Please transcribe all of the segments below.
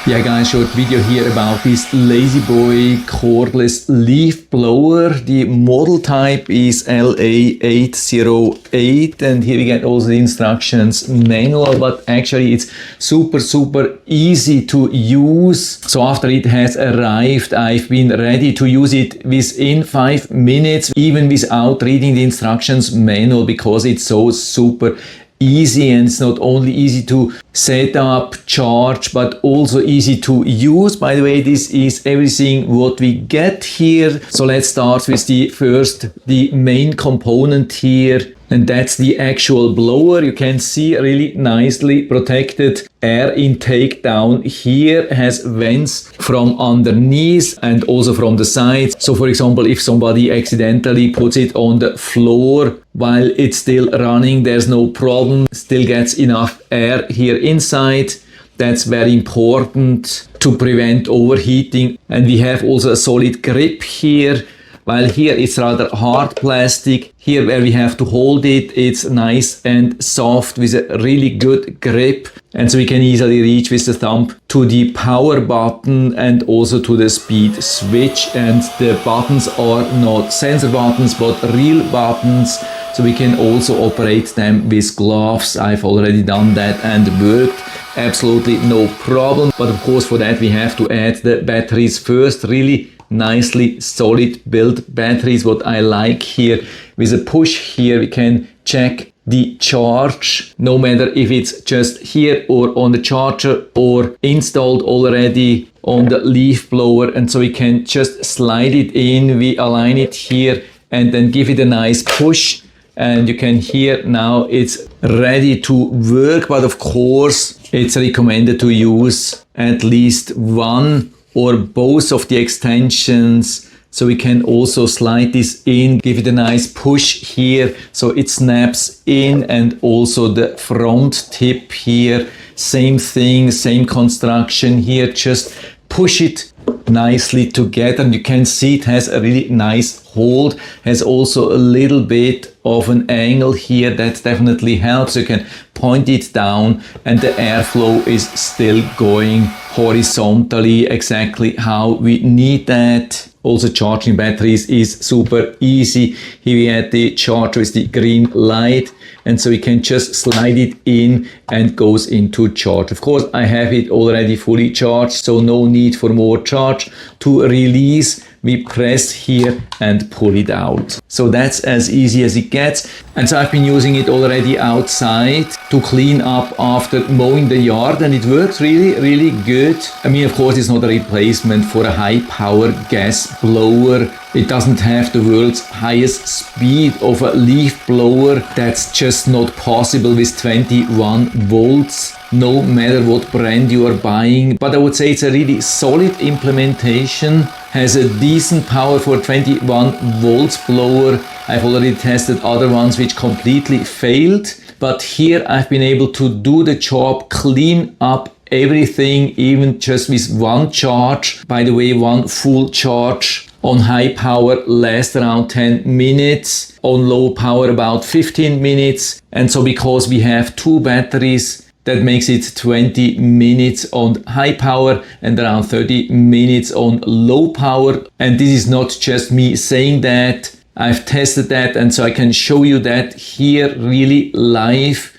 Yeah guys, short video here about this LAZYBOI cordless leaf blower. The model type is LA808 and here we get also the instructions manual, but actually it's super easy to use. So after it has arrived, I've been ready to use it within 5 minutes, even without reading the instructions manual, because it's so super easy, and it's not only easy to set up, charge, but also easy to use. By the way, this is everything what we get here. So let's start with the main component here, and that's the actual blower. You can see really nicely protected air intake down here, has vents from underneath and also from the sides. So for example, if somebody accidentally puts it on the floor while it's still running, there's no problem, still gets enough air here inside. That's very important to prevent overheating. And we have also a solid grip here. While here it's rather hard plastic, here where we have to hold it, it's nice and soft with a really good grip. And so we can easily reach with the thumb to the power button and also to the speed switch. And the buttons are not sensor buttons, but real buttons. So we can also operate them with gloves. I've already done that and worked absolutely no problem. But of course for that we have to add the batteries first. Really nicely solid built batteries, what I like here. With a push here we can check the charge, no matter if it's just here or on the charger or installed already on the leaf blower. And so we can just slide it in, we align it here and then give it a nice push, and you can hear now it's ready to work. But of course it's recommended to use at least one or both of the extensions. So we can also slide this in, give it a nice push here so it snaps in, and also the front tip here, same thing, same construction here, just push it nicely together. And you can see it has a really nice hold, has also a little bit of an angle here that definitely helps. You can point it down and the airflow is still going horizontally, exactly how we need that. Also charging batteries is super easy. Here we had the charger with the green light, and so we can just slide it in and goes into charge. Of course I have it already fully charged, so no need for more charge. To release, we press here and pull it out. So that's as easy as it gets. And so I've been using it already outside to clean up after mowing the yard, and it works really good. I mean, of course it's not a replacement for a high power gas blower. It doesn't have the world's highest speed of a leaf blower. That's just not possible with 21 volts, no matter what brand you are buying. But I would say it's a really solid implementation, has a decent power for 21 volts blower. I've already tested other ones which completely failed, but here I've been able to do the job, clean up everything, even just with one charge. By the way, one full charge on high power lasts around 10 minutes, on low power about 15 minutes. And so because we have two batteries, that makes it 20 minutes on high power and around 30 minutes on low power. And this is not just me saying that, I've tested that, and so I can show you that here really live.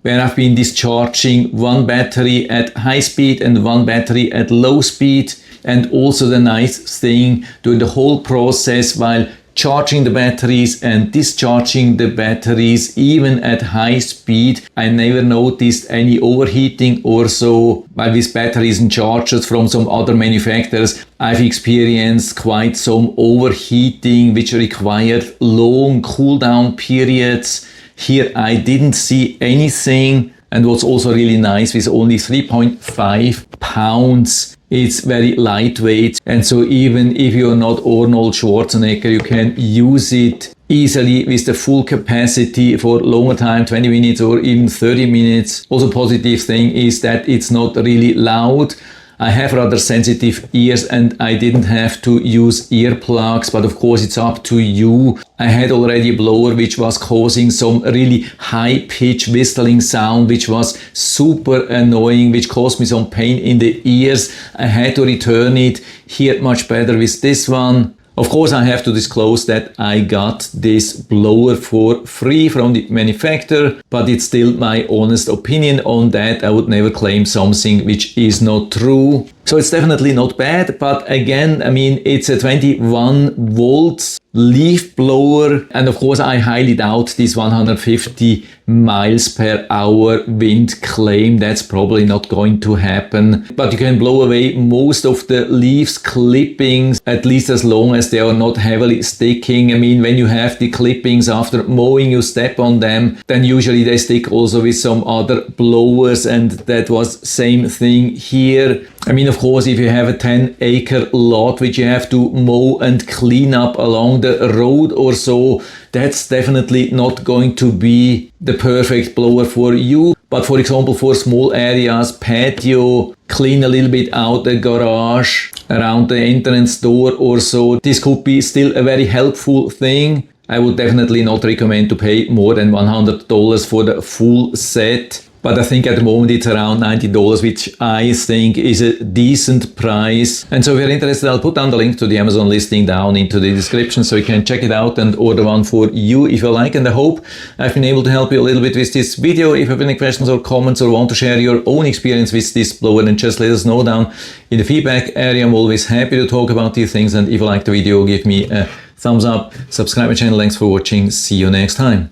Where I've been discharging one battery at high speed and one battery at low speed. And also the nice thing during the whole process, while charging the batteries and discharging the batteries, even at high speed, I never noticed any overheating or so. While with batteries and chargers from some other manufacturers, I've experienced quite some overheating which required long cool down periods. Here I didn't see anything, and what's also really nice, with only 3.5 pounds, it's very lightweight, and so even if you're not Arnold Schwarzenegger, you can use it easily with the full capacity for longer time, 20 minutes or even 30 minutes. Also positive thing is that it's not really loud. I have rather sensitive ears and I didn't have to use earplugs, but of course it's up to you. I had already a blower which was causing some really high-pitched whistling sound, which was super annoying, which caused me some pain in the ears. I had to return it. Heard much better with this one. Of course, I have to disclose that I got this blower for free from the manufacturer, but it's still my honest opinion on that. I would never claim something which is not true. So it's definitely not bad, but again, I mean, it's a 21 volts leaf blower, and of course I highly doubt this 150 miles per hour wind claim. That's probably not going to happen, but you can blow away most of the leaves clippings, at least as long as they are not heavily sticking. I mean, when you have the clippings after mowing, you step on them, then usually they stick also with some other blowers, and that was same thing here. I mean, of course, if you have a 10-acre lot which you have to mow and clean up along the road or so, that's definitely not going to be the perfect blower for you. But for example, for small areas, patio, clean a little bit out the garage, around the entrance door or so, this could be still a very helpful thing. I would definitely not recommend to pay more than $100 for the full set. But I think at the moment it's around $90, which I think is a decent price. And so if you're interested, I'll put down the link to the Amazon listing down into the description so you can check it out and order one for you if you like. And I hope I've been able to help you a little bit with this video. If you have any questions or comments or want to share your own experience with this blower, then just let us know down in the feedback area. I'm always happy to talk about these things. And if you like the video, give me a thumbs up, subscribe my channel. Thanks for watching. See you next time.